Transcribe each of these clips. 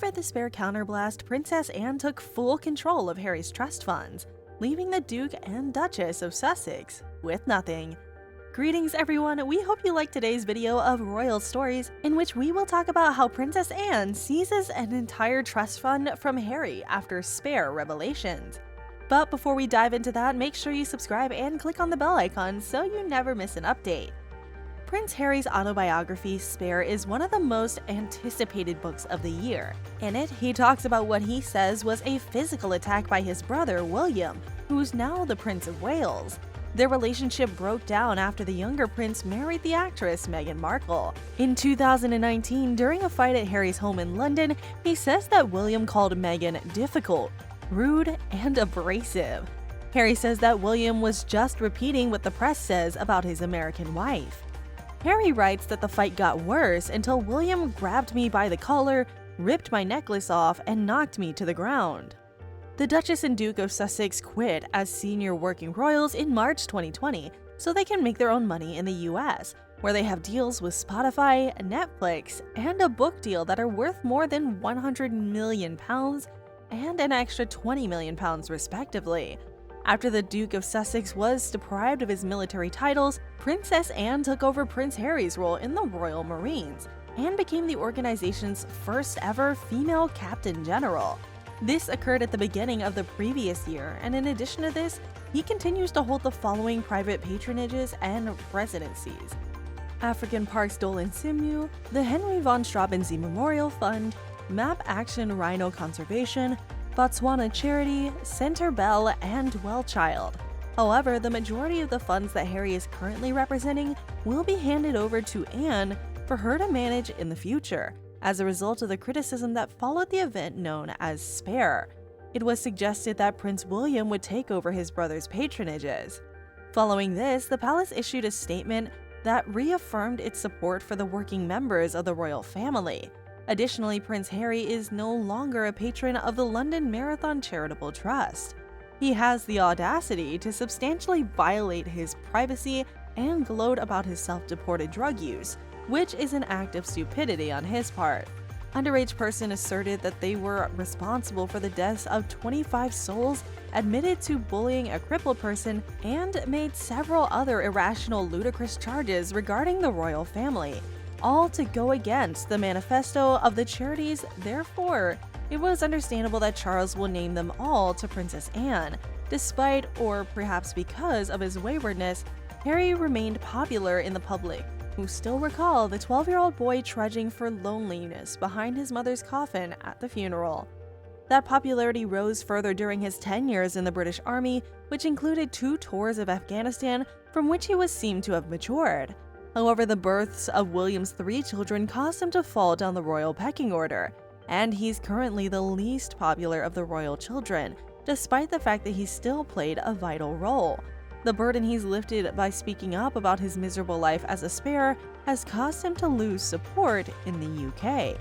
over the spare counterblast, Princess Anne took full control of Harry's trust funds, leaving the Duke and Duchess of Sussex with nothing. Greetings everyone, we hope you liked today's video of Royal Stories, in which we will talk about how Princess Anne seizes an entire trust fund from Harry after spare revelations. But before we dive into that, make sure you subscribe and click on the bell icon so you never miss an update. Prince Harry's autobiography, Spare, is one of the most anticipated books of the year. In it, he talks about what he says was a physical attack by his brother, William, who's now the Prince of Wales. Their relationship broke down after the younger prince married the actress Meghan Markle. In 2019, during a fight at Harry's home in London, he says that William called Meghan difficult, rude, and abrasive. Harry says that William was just repeating what the press says about his American wife. Harry writes that the fight got worse until William grabbed me by the collar, ripped my necklace off, and knocked me to the ground. The Duchess and Duke of Sussex quit as senior working royals in March 2020 so they can make their own money in the US, where they have deals with Spotify, Netflix, and a book deal that are worth more than £100 million and an extra £20 million respectively. After the Duke of Sussex was deprived of his military titles, Princess Anne took over Prince Harry's role in the Royal Marines and became the organization's first ever female captain general. This occurred at the beginning of the previous year, and in addition to this, he continues to hold the following private patronages and residencies: African Parks Dole and Simu, the Henry von Straubenzee Memorial Fund, Map Action Rhino Conservation, Botswana Charity, Center Bell, and Wellchild. However, the majority of the funds that Harry is currently representing will be handed over to Anne for her to manage in the future, as a result of the criticism that followed the event known as Spare. It was suggested that Prince William would take over his brother's patronages. Following this, the palace issued a statement that reaffirmed its support for the working members of the royal family. Additionally, Prince Harry is no longer a patron of the London Marathon Charitable Trust. He has the audacity to substantially violate his privacy and gloat about his self-deported drug use, which is an act of stupidity on his part. Underage person asserted that they were responsible for the deaths of 25 souls, admitted to bullying a crippled person, and made several other irrational, ludicrous charges regarding the royal family, all to go against the manifesto of the charities. Therefore, it was understandable that Charles will name them all to Princess Anne. Despite, or perhaps because of his waywardness, Harry remained popular in the public, who still recall the 12-year-old boy trudging for loneliness behind his mother's coffin at the funeral. That popularity rose further during his 10 years in the British Army, which included 2 tours of Afghanistan from which he was seen to have matured. However, the births of William's 3 children caused him to fall down the royal pecking order, and he's currently the least popular of the royal children, despite the fact that he still played a vital role. The burden he's lifted by speaking up about his miserable life as a spare has caused him to lose support in the UK.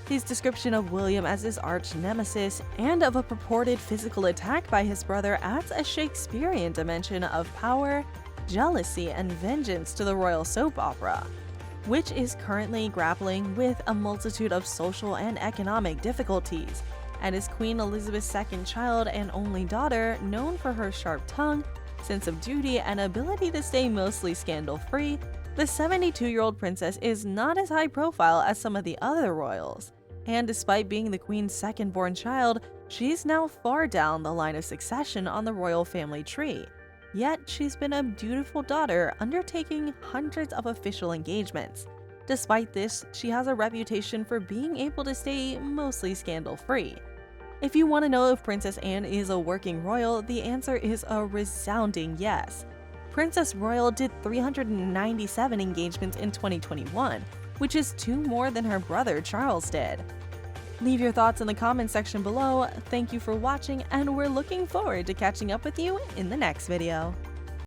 His description of William as his arch-nemesis and of a purported physical attack by his brother adds a Shakespearean dimension of power, jealousy, and vengeance to the royal soap opera, which is currently grappling with a multitude of social and economic difficulties. And as Queen Elizabeth's second child and only daughter, known for her sharp tongue, sense of duty, and ability to stay mostly scandal-free, the 72-year-old princess is not as high profile as some of the other royals. And despite being the queen's second-born child, she's now far down the line of succession on the royal family tree. Yet, she's been a dutiful daughter, undertaking hundreds of official engagements. Despite this, she has a reputation for being able to stay mostly scandal-free. If you want to know if Princess Anne is a working royal, the answer is a resounding yes. Princess Royal did 397 engagements in 2021, which is 2 more than her brother Charles did. Leave your thoughts in the comments section below. Thank you for watching, and we're looking forward to catching up with you in the next video.